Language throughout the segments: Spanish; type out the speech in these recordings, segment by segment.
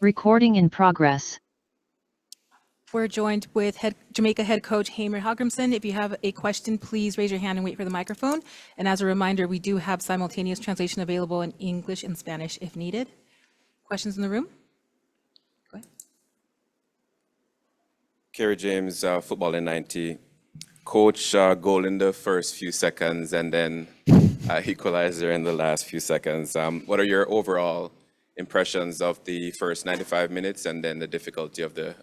Recording in progress. We're joined with Jamaica head coach Heimir Hallgrímsson. If you have a question, please raise your hand and wait for the microphone. And as a reminder, we do have simultaneous translation available in English and Spanish if needed. Questions in the room? Go ahead. Kerry James, Football in 90. Coach, goal in the first few seconds and then equalizer in the last few seconds. What are your overall impressions of the first 95 minutes and then the difficulty of the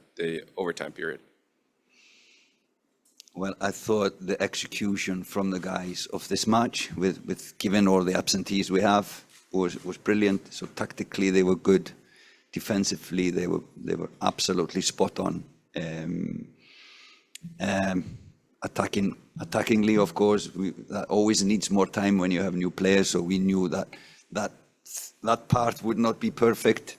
overtime period? Well, I thought the execution from the guys of this match, with given all the absentees we have, was brilliant. So tactically they were good. Defensively they were absolutely spot on. Attackingly, of course, that always needs more time when you have new players. So we knew that part would not be perfect,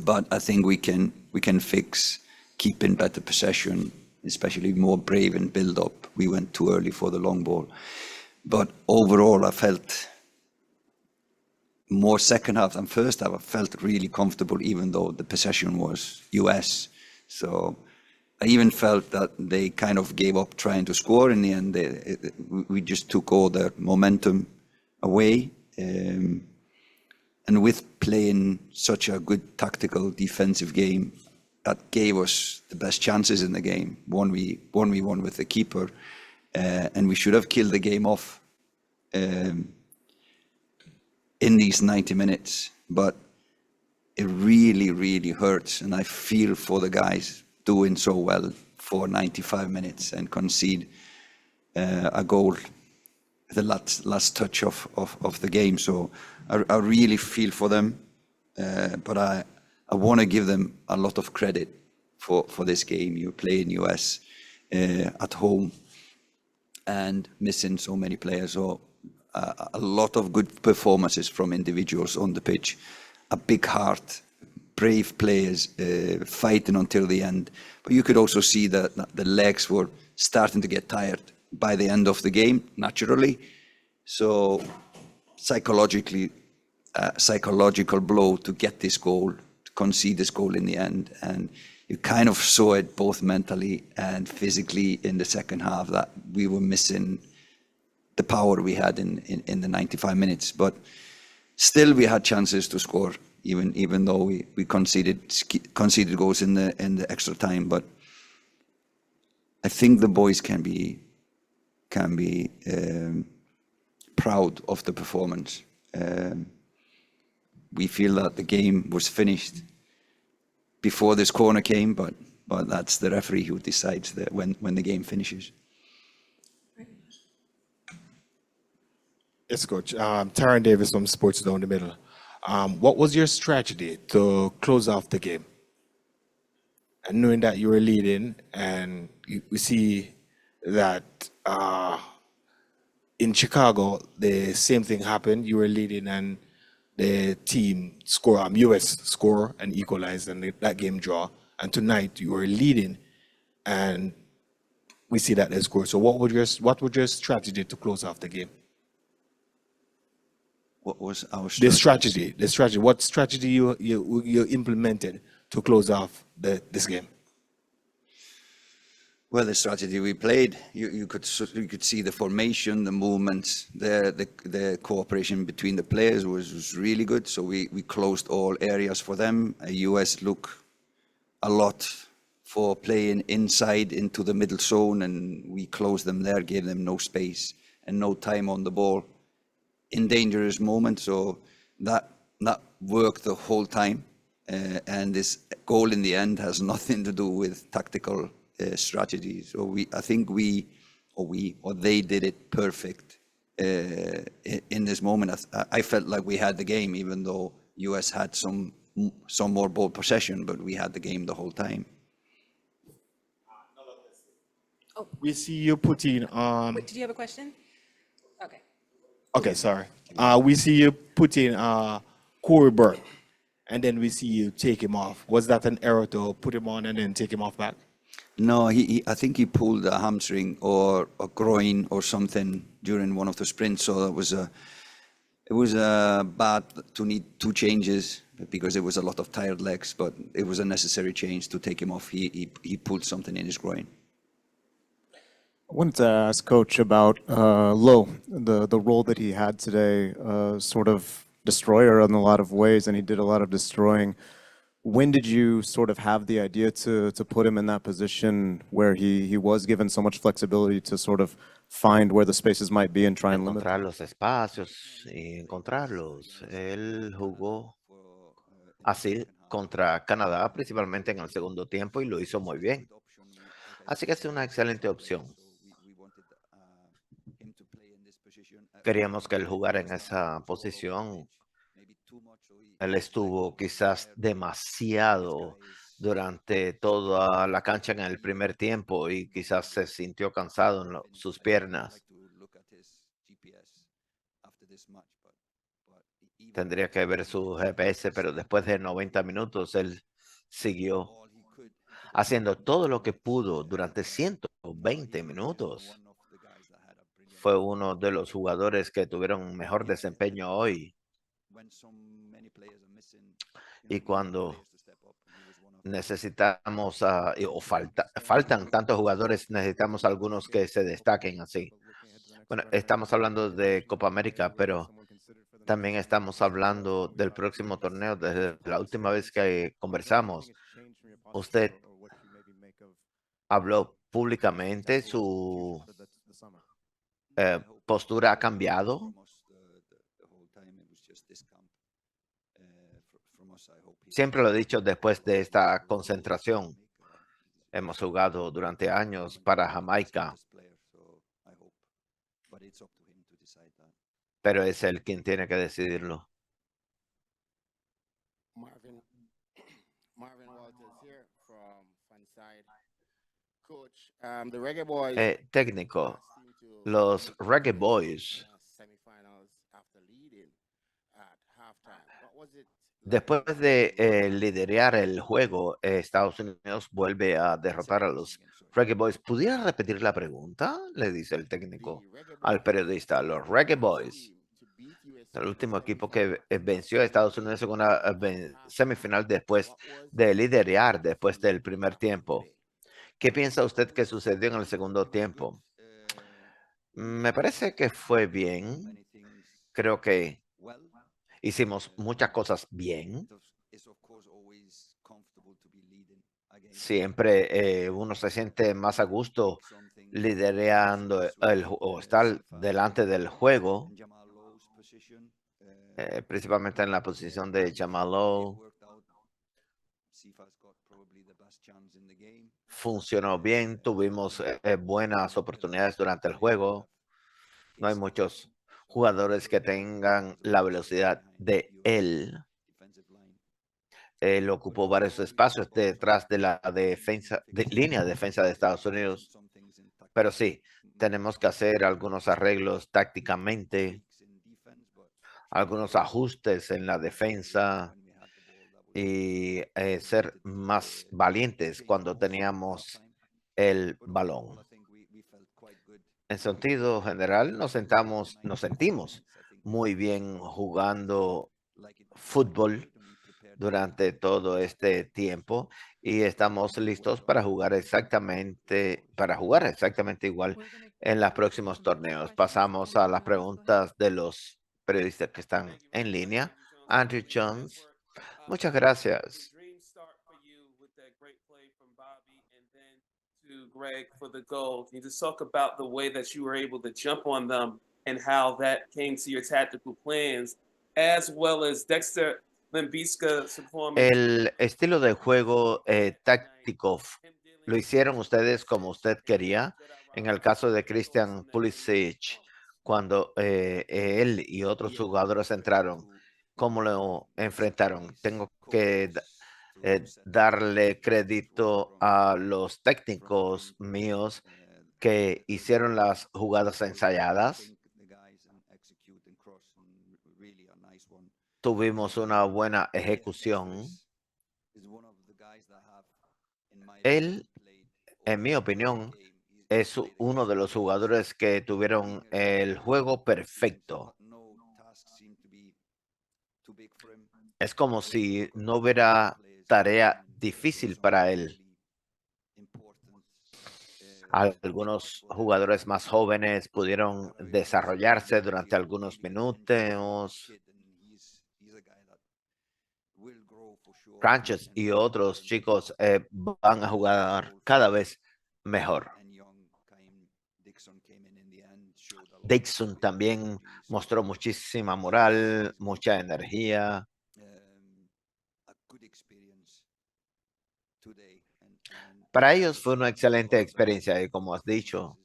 but I think we can fix keeping better possession, especially more brave and build up. We went too early for the long ball, but overall I felt more second half than first half. I felt really comfortable, even though the possession was US. So I even felt that they kind of gave up trying to score in the end. We just took all their momentum away. And with playing such a good tactical defensive game, that gave us the best chances in the game. 1v1 with the keeper, and we should have killed the game off in these 90 minutes. But it really, really hurts, and I feel for the guys doing so well for 95 minutes and concede a goal, the last touch of the game. So I really feel for them, but I want to give them a lot of credit for this game. You play in US at home and missing so many players. So a lot of good performances from individuals on the pitch, a big heart, brave players fighting until the end. But you could also see that the legs were starting to get tired by the end of the game, naturally. So psychological blow to get this goal, to concede this goal in the end. And you kind of saw it both mentally and physically in the second half, that we were missing the power we had in the 95 minutes. But still we had chances to score, even though we conceded goals in the extra time. But I think the boys can be proud of the performance. We feel that the game was finished before this corner came, but that's the referee who decides that when the game finishes. Yes, Coach. Taron Davis from Sports Down the Middle. What was your strategy to close off the game? And knowing that you were leading, and we see that in Chicago, the same thing happened. You were leading and the team US score and equalize, and that game draw. And tonight you were leading and we see that they score. So what would your strategy to close off the game? What was our strategy? The strategy. What strategy you implemented to close off this game? Well, the strategy we played, you could see the formation, the movements, the cooperation between the players was really good. So we closed all areas for them. US look a lot for playing inside into the middle zone, and we closed them there, gave them no space and no time on the ball in dangerous moments. So that worked the whole time. And this goal in the end has nothing to do with tactical strategy. So I think they did it perfect in this moment. I felt like we had the game, even though US had some more ball possession, but we had the game the whole time. Oh. We see you putting Wait, did you have a question? Okay. Okay, sorry. We see you putting Corey Burke and then we see you take him off. Was that an error to put him on and then take him off back? No, I think he pulled a hamstring or a groin or something during one of the sprints. So it was bad to need two changes because it was a lot of tired legs, but it was a necessary change to take him off. He pulled something in his groin. I wanted to ask Coach about Lowe, the role that he had today, sort of destroyer in a lot of ways, and he did a lot of destroying. When did you sort of have the idea to put him in that position where he was given so much flexibility to sort of find where the spaces might be and try and limit Encontrar them? los espacios y encontrarlos. Él jugó así contra Canadá, principalmente en el segundo tiempo, y lo hizo muy bien. Así que es una excelente opción. Queríamos que él jugara en esa posición. Él estuvo quizás demasiado durante toda la cancha en el primer tiempo y quizás se sintió cansado en sus piernas. Tendría que ver su GPS, pero después de 90 minutos él siguió haciendo todo lo que pudo durante 120 minutos. Fue uno de los jugadores que tuvieron un mejor desempeño hoy. Y cuando necesitamos faltan tantos jugadores, necesitamos algunos que se destaquen así. Bueno, estamos hablando de Copa América, pero también estamos hablando del próximo torneo. Desde la última vez que conversamos, usted habló públicamente, su postura ha cambiado. Siempre lo he dicho, después de esta concentración, hemos jugado durante años para Jamaica, pero es él quien tiene que decidirlo. Marvin Walters here from Fanside. Coach, the Reggae Boys Técnico, seem to los make Reggae it Boys, semifinals after leading at halftime. What was it después de liderar el juego, Estados Unidos vuelve a derrotar a los Reggae Boys. ¿Pudiera repetir la pregunta? Le dice el técnico al periodista. Los Reggae Boys, el último equipo que venció a Estados Unidos en una semifinal después de liderar después del primer tiempo. ¿Qué piensa usted que sucedió en el segundo tiempo? Me parece que fue bien. Creo que hicimos muchas cosas bien. Siempre uno se siente más a gusto liderando o estar delante del juego, principalmente en la posición de Jamal Lowe. Funcionó bien, tuvimos buenas oportunidades durante el juego. No hay muchos jugadores que tengan la velocidad de él. Él ocupó varios espacios detrás de la línea de defensa de Estados Unidos. Pero sí, tenemos que hacer algunos arreglos tácticamente, algunos ajustes en la defensa y ser más valientes cuando teníamos el balón. En sentido general, nos sentimos muy bien jugando fútbol durante todo este tiempo y estamos listos para jugar exactamente igual en los próximos torneos. Pasamos a las preguntas de los periodistas que están en línea. Andrew Jones, muchas gracias. To Greg for the goal. Can you just talk about the way that you were able to jump on them and how that came to your tactical plans, as well as Dexter Limbiska's performance? El estilo de juego táctico, ¿lo hicieron ustedes como usted quería? En el caso de Christian Pulisic, cuando él y otros jugadores entraron, ¿cómo lo enfrentaron? Tengo que darle crédito a los técnicos míos que hicieron las jugadas ensayadas. tuvimos una buena ejecución. Él, en mi opinión, es uno de los jugadores que tuvieron el juego perfecto. Es como si no hubiera tarea difícil para él. Algunos jugadores más jóvenes pudieron desarrollarse durante algunos minutos. Franches y otros chicos van a jugar cada vez mejor. Dixon también mostró muchísima moral, mucha energía. Para ellos fue una excelente experiencia y como has dicho,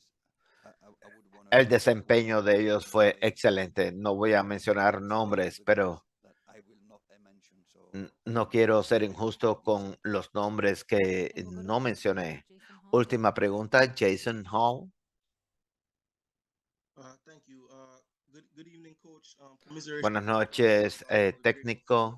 el desempeño de ellos fue excelente. No voy a mencionar nombres, pero no quiero ser injusto con los nombres que no mencioné. Última pregunta, Jason Hall. Buenas noches, técnico.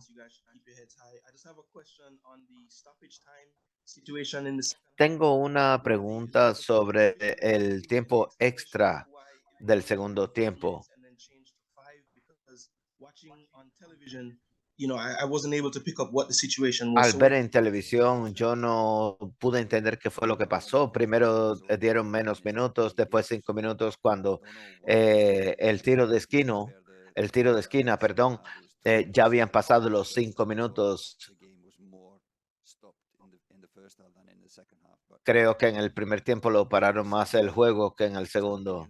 Tengo una pregunta sobre el tiempo extra del segundo tiempo. Al ver en televisión, yo no pude entender qué fue lo que pasó. Primero dieron menos minutos, después 5 minutos cuando el tiro de esquina, perdón, ya habían pasado los 5 minutos. Creo que en el primer tiempo lo pararon más el juego que en el segundo.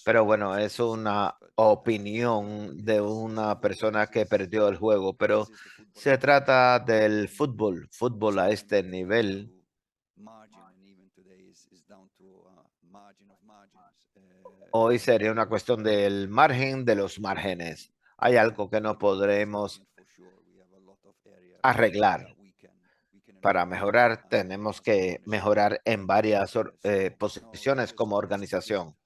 Pero bueno, es una opinión de una persona que perdió el juego, pero se trata del fútbol a este nivel. Hoy sería una cuestión del margen de los márgenes. Hay algo que no podremos arreglar. Para mejorar, tenemos que mejorar en varias posiciones como organización.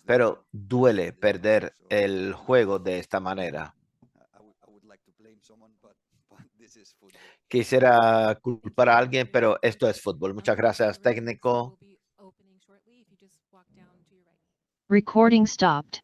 Pero duele perder el juego de esta manera. Quisiera culpar a alguien, pero esto es fútbol. Muchas gracias, técnico. Will be opening shortly if you just walk down to your right. Recording stopped.